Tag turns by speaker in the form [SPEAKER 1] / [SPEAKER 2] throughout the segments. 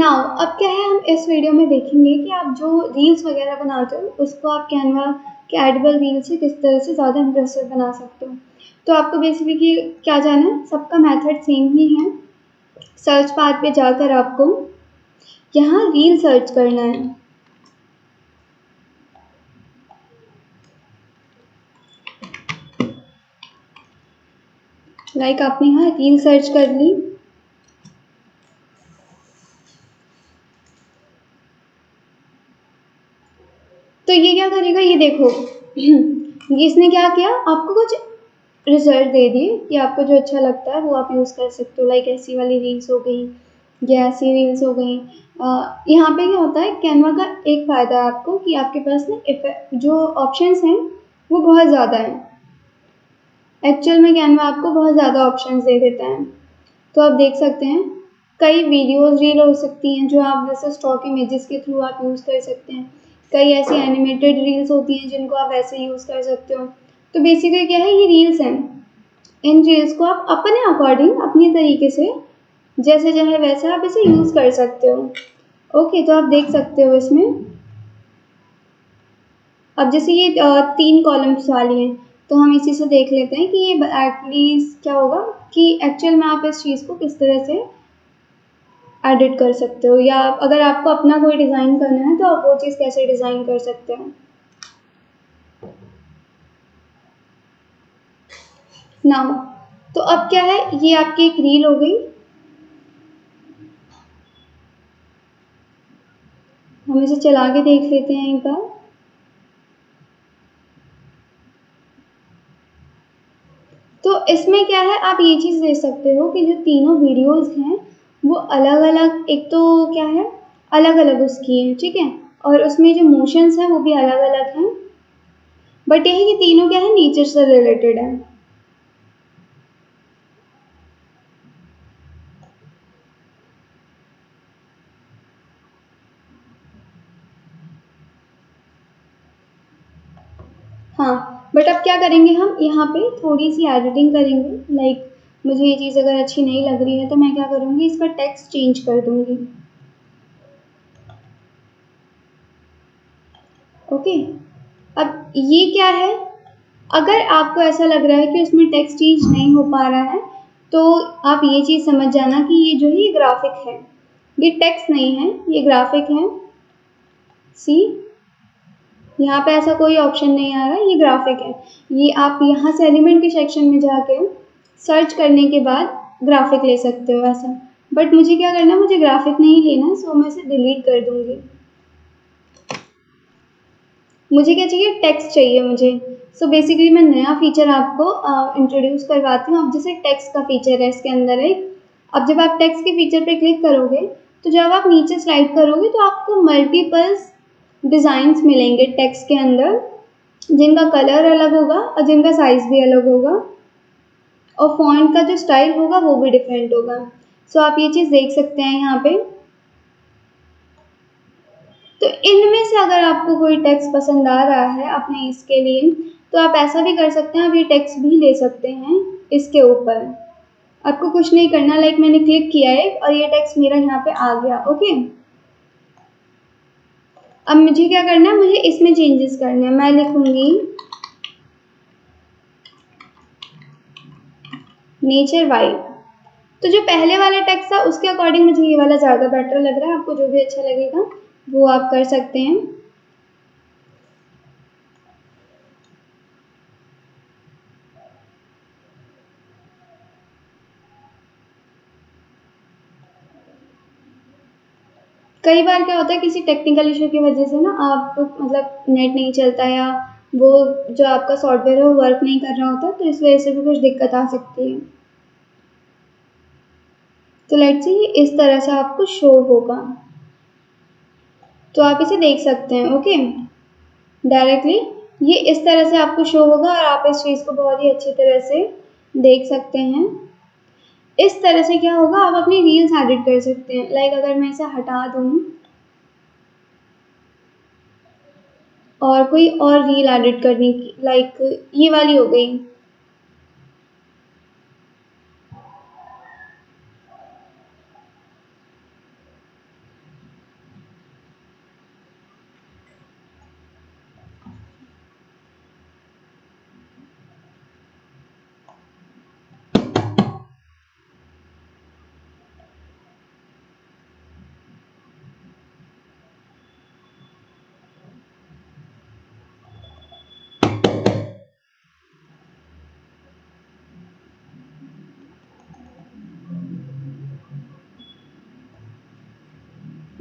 [SPEAKER 1] Now अब क्या है, हम इस वीडियो में देखेंगे कि आप जो रील्स वगैरह बनाते हो उसको आप कैनवा के एडिबल रील से किस तरह से ज़्यादा इम्प्रेसिव बना सकते हो। तो आपको बेसिकली क्या जाना है, सबका मेथड सेम ही है। सर्च बार पे जाकर आपको यहाँ रील सर्च करना है। लाइक आपने यहाँ रील सर्च कर ली। तो ये क्या करेगा, ये देखो इसने क्या किया, आपको कुछ रिजल्ट दे दिए कि आपको जो अच्छा लगता है वो आप यूज़ कर सकते हो। लाइक ऐसी वाली रील्स हो गई या ऐसी रील्स हो गई। यहाँ पे क्या होता है, कैनवा का एक फ़ायदा है आपको कि आपके पास ना जो ऑप्शंस हैं वो बहुत ज़्यादा हैं। एक्चुअल में कैनवा आपको बहुत ज़्यादा ऑप्शंस दे देता है। तो आप देख सकते हैं कई वीडियोस रील हो सकती हैं जो आप जैसे स्टॉक इमेजेस के थ्रू आप यूज़ कर सकते हैं। कई ऐसी एनिमेटेड रील्स होती हैं जिनको आप वैसे यूज़ कर सकते हो। तो बेसिकली क्या है, ये रील्स हैं। इन रील्स को आप अपने अकॉर्डिंग अपनी तरीके से जैसे चाहे वैसे आप इसे यूज़ कर सकते हो। ओके, तो आप देख सकते हो इसमें अब जैसे ये 3 कॉलम्स वाली हैं, तो हम इसी से देख लेते हैं कि ये एटलीस्ट क्या होगा कि एक्चुअल में आप इस चीज़ को किस तरह से एडिट कर सकते हो, या अगर आपको अपना कोई डिज़ाइन करना है तो आप वो चीज़ कैसे डिज़ाइन कर सकते हो। नाउ तो अब क्या है, ये आपकी एक रील हो गई। हम इसे चला के देख लेते हैं एक बार। तो इसमें क्या है, आप ये चीज़ देख सकते हो कि जो तीनों वीडियोस हैं वो अलग अलग, एक तो क्या है अलग अलग उसकी है, ठीक है, और उसमें जो मोशंस हैं वो भी अलग अलग हैं। बट ये है कि तीनों क्या है, नेचर से रिलेटेड है। हाँ, बट अब क्या करेंगे, हम यहाँ पे थोड़ी सी एडिटिंग करेंगे। लाइक मुझे ये चीज़ अगर अच्छी नहीं लग रही है तो मैं क्या करूँगी, इसका टेक्स्ट चेंज कर दूँगी। ओके, अब ये क्या है, अगर आपको ऐसा लग रहा है कि उसमें टेक्स्ट चेंज नहीं हो पा रहा है तो आप ये चीज़ समझ जाना कि ये जो है ये ग्राफिक है, ये टेक्स्ट नहीं है, ये ग्राफिक है। सी, यहाँ पे ऐसा कोई ऑप्शन नहीं आ रहा, ये ग्राफिक है। ये आप यहाँ से एलिमेंट के सेक्शन में जाके सर्च करने के बाद ग्राफिक ले सकते हो ऐसा। बट मुझे क्या करना है, मुझे ग्राफिक नहीं लेना, सो मैं इसे डिलीट कर दूँगी। मुझे क्या चाहिए, टेक्स्ट चाहिए मुझे। सो बेसिकली मैं नया फीचर आपको इंट्रोड्यूस करवाती हूँ। अब जैसे टेक्स्ट का फीचर है इसके अंदर एक, अब जब आप टेक्स्ट के फीचर पे क्लिक करोगे तो जब आप नीचे स्लाइड करोगे तो आपको मल्टीपल्स डिज़ाइंस मिलेंगे टेक्स्ट के अंदर, जिनका कलर अलग होगा और जिनका साइज़ भी अलग होगा, और फॉन्ट का जो स्टाइल होगा वो भी डिफरेंट होगा। सो आप ये चीज़ देख सकते हैं यहाँ पे। तो इनमें से अगर आपको कोई टेक्स्ट पसंद आ रहा है अपने इसके लिए तो आप ऐसा भी कर सकते हैं, आप ये टेक्स्ट भी ले सकते हैं इसके ऊपर। आपको कुछ नहीं करना, लाइक मैंने क्लिक किया है और ये टेक्स्ट मेरा यहाँ पे आ गया। ओके, अब मुझे क्या करना है, मुझे इसमें चेंजेस करने हैं। मैं लिखूंगी नेचर वाइब। तो जो पहले वाला टेक्स्ट था उसके अकॉर्डिंग मुझे ये वाला ज़्यादा बेटर लग रहा है। आपको जो भी अच्छा लगेगा वो आप कर सकते हैं। कई बार क्या होता है, किसी टेक्निकल इशू की वजह से ना आप मतलब नेट नहीं चलता या वो जो आपका सॉफ्टवेयर है वो वर्क नहीं कर रहा होता, तो इस वजह से भी कुछ दिक्कत आ सकती है। तो लेट्स सी, ये इस तरह से आपको शो होगा, तो आप इसे देख सकते हैं। ओके, डायरेक्टली ये इस तरह से आपको शो होगा और आप इस चीज़ को बहुत ही अच्छी तरह से देख सकते हैं। इस तरह से क्या होगा, आप अपनी रील्स एडिट कर सकते हैं। लाइक अगर मैं इसे हटा दूँ और कोई और रील एडिट करने की, लाइक ये वाली हो गई,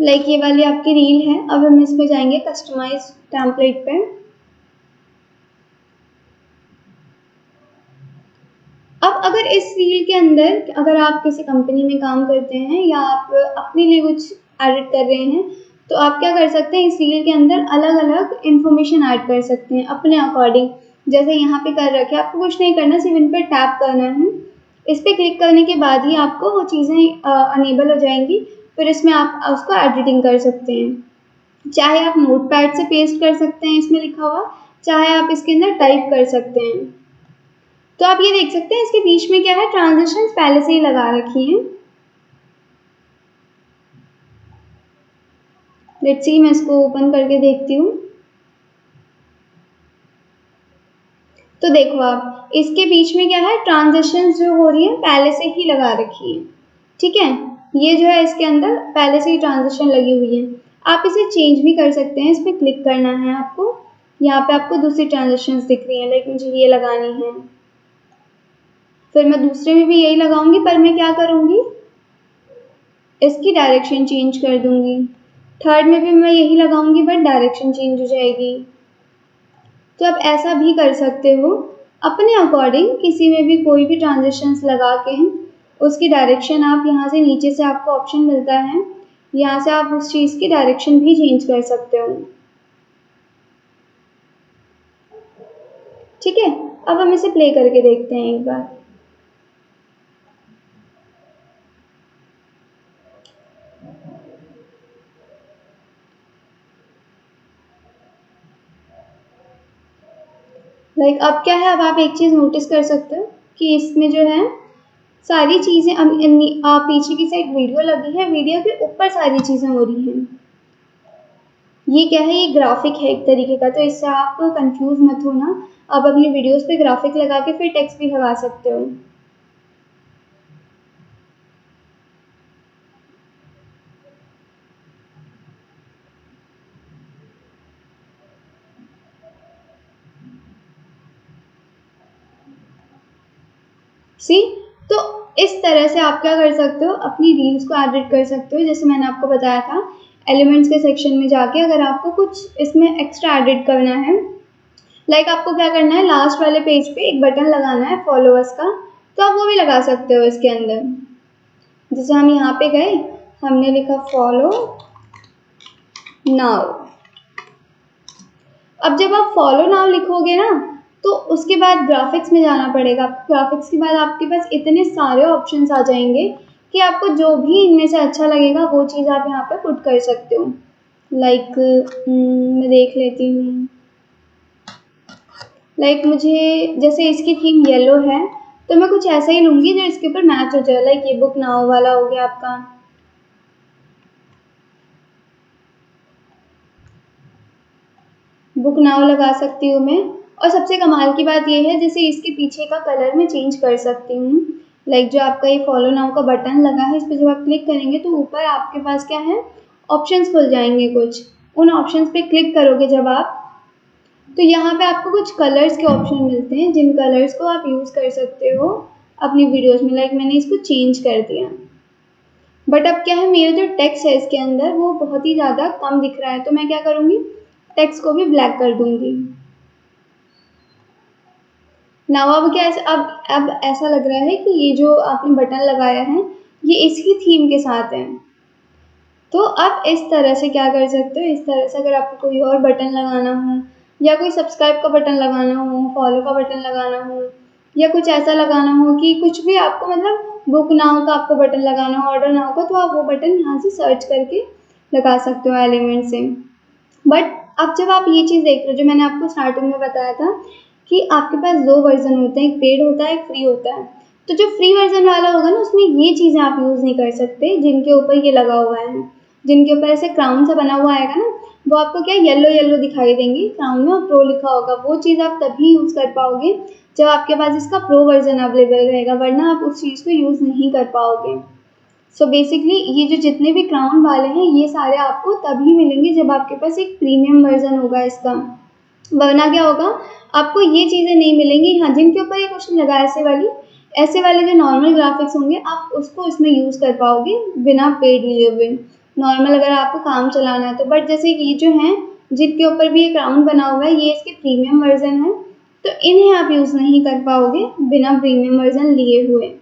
[SPEAKER 1] लाइक ये वाली आपकी रील है। अब हम इस पे जाएंगे कस्टमाइज टेम्पलेट पे। अब अगर इस रील के अंदर अगर आप किसी कंपनी में काम करते हैं या आप अपने लिए कुछ एडिट कर रहे हैं, तो आप क्या कर सकते हैं, इस रील के अंदर अलग अलग इन्फॉर्मेशन ऐड कर सकते हैं अपने अकॉर्डिंग। जैसे यहाँ पे कर रखे, आपको कुछ नहीं करना, सिर्फ इन पर टैप करना है। इस पर क्लिक करने के बाद ही आपको वो चीज़ें अनेबल हो जाएंगी। फिर इसमें आप उसको एडिटिंग कर सकते हैं। चाहे आप नोटपैड से पेस्ट कर सकते हैं इसमें लिखा हुआ, चाहे आप इसके अंदर टाइप कर सकते हैं। तो आप ये देख सकते हैं इसके बीच में क्या है, ट्रांजिशंस पहले से ही लगा रखी हैं। लेट्स सी, मैं इसको ओपन करके देखती हूँ। तो देखो आप इसके बीच में क्या है, ट्रांजिशंस जो हो रही है पहले से ही लगा रखी है। ठीक है, ये जो है इसके अंदर पहले से ही ट्रांजिशन लगी हुई है। आप इसे चेंज भी कर सकते हैं। इस पर क्लिक करना है आपको, यहाँ पे आपको दूसरी ट्रांजिशंस दिख रही हैं, लाइक मुझे ये लगानी है। फिर मैं दूसरे में भी यही लगाऊंगी, पर मैं क्या करूंगी, इसकी डायरेक्शन चेंज कर दूंगी। थर्ड में भी मैं यही लगाऊंगी, बट डायरेक्शन चेंज हो जाएगी। तो आप ऐसा भी कर सकते हो अपने अकॉर्डिंग, किसी में भी कोई भी ट्रांजिशंस लगा के उसकी डायरेक्शन आप यहाँ से नीचे से आपको ऑप्शन मिलता है, यहाँ से आप उस चीज़ की डायरेक्शन भी चेंज कर सकते हो। ठीक है, अब हम इसे प्ले करके देखते हैं एक बार। लाइक अब क्या है, अब आप एक चीज़ नोटिस कर सकते हो कि इसमें जो है सारी चीज़ें आप पीछे की साइड वीडियो लगी है, वीडियो के ऊपर सारी चीज़ें हो रही हैं। ये क्या है, ये ग्राफिक है एक तरीके का, तो इससे आप कंफ्यूज मत होना। आप अपनी वीडियोस पे ग्राफिक लगा के फिर टेक्स्ट भी लगा सकते हो। सी, तो इस तरह से आप क्या कर सकते हो, अपनी रील्स को एडिट कर सकते हो। जैसे मैंने आपको बताया था, एलिमेंट्स के सेक्शन में जाके अगर आपको कुछ इसमें एक्स्ट्रा एडिट करना है, लाइक आपको क्या करना है, लास्ट वाले पेज पे एक बटन लगाना है फॉलोअर्स का, तो आप वो भी लगा सकते हो इसके अंदर। जैसे हम यहाँ पे गए, हमने लिखा फॉलो नाउ। अब जब आप फॉलो नाउ लिखोगे ना, तो उसके बाद ग्राफिक्स में जाना पड़ेगा। ग्राफिक्स के बाद आपके पास इतने सारे ऑप्शंस आ जाएंगे कि आपको जो भी इनमें से अच्छा लगेगा वो चीज़ आप यहाँ पे पुट कर सकते हो। लाइक मैं देख लेती हूँ, लाइक मुझे जैसे इसकी थीम येलो है, तो मैं कुछ ऐसा ही लूँगी जो इसके ऊपर मैच हो जाए। लाइक ये बुक नाउ वाला हो गया आपका, बुक नाउ लगा सकती हूँ मैं। और सबसे कमाल की बात यह है, जैसे इसके पीछे का कलर मैं चेंज कर सकती हूँ। लाइक जो आपका ये फॉलो नाउ का बटन लगा है, इस पर जब आप क्लिक करेंगे तो ऊपर आपके पास क्या है, ऑप्शंस खुल जाएंगे कुछ। उन ऑप्शंस पे क्लिक करोगे जब आप, तो यहाँ पे आपको कुछ कलर्स के ऑप्शन मिलते हैं, जिन कलर्स को आप यूज़ कर सकते हो अपनी वीडियोज़ में। लाइक मैंने इसको चेंज कर दिया, बट अब क्या है, मेरा जो टेक्स्ट है इसके अंदर वो बहुत ही ज़्यादा कम दिख रहा है, तो मैं क्या करूँगी, टेक्स्ट को भी ब्लैक कर दूँगी। नाउ अब क्या है, अब ऐसा लग रहा है कि ये जो आपने बटन लगाया है ये इसकी थीम के साथ है। तो आप इस तरह से क्या कर सकते हो, इस तरह से अगर आपको कोई और बटन लगाना हो, या कोई सब्सक्राइब का बटन लगाना हो, फॉलो का बटन लगाना हो, या कुछ ऐसा लगाना हो कि कुछ भी आपको, मतलब बुक नाउ का आपको बटन लगाना हो, ऑर्डर नाउ का, तो आप वो बटन यहाँ से सर्च करके लगा सकते हो एलिमेंट से। बट अब जब आप ये चीज़ देख रहे हो, जो मैंने आपको स्टार्टिंग में बताया था कि आपके पास दो वर्जन होते हैं, एक पेड होता है, एक फ्री होता है। तो जो फ्री वर्जन वाला होगा ना, उसमें ये चीज़ें आप यूज़ नहीं कर सकते जिनके ऊपर ये लगा हुआ है। जिनके ऊपर ऐसे क्राउन सा बना हुआ आएगा ना, वो आपको क्या येलो येलो दिखाई देंगी क्राउन में, और प्रो लिखा होगा। वो चीज़ आप तभी यूज़ कर पाओगे जब आपके पास इसका प्रो वर्जन अवेलेबल रहेगा, वरना आप उस चीज़ को यूज़ नहीं कर पाओगे। सो बेसिकली ये जो जितने भी क्राउन वाले हैं, ये सारे आपको तभी मिलेंगे जब आपके पास एक प्रीमियम वर्जन होगा इसका, वरना क्या होगा, आपको ये चीज़ें नहीं मिलेंगी। हाँ, जिनके ऊपर ये क्वेश्चन लगा ऐसे वाले जो नॉर्मल ग्राफिक्स होंगे, आप उसको इसमें यूज़ कर पाओगे बिना पेड लिए हुए। नॉर्मल अगर आपको काम चलाना है तो। बट जैसे ये जो हैं जिनके ऊपर भी एक राउंड बना हुआ है, ये इसके प्रीमियम वर्जन है, तो इन्हें आप यूज़ नहीं कर पाओगे बिना प्रीमियम वर्जन लिए हुए।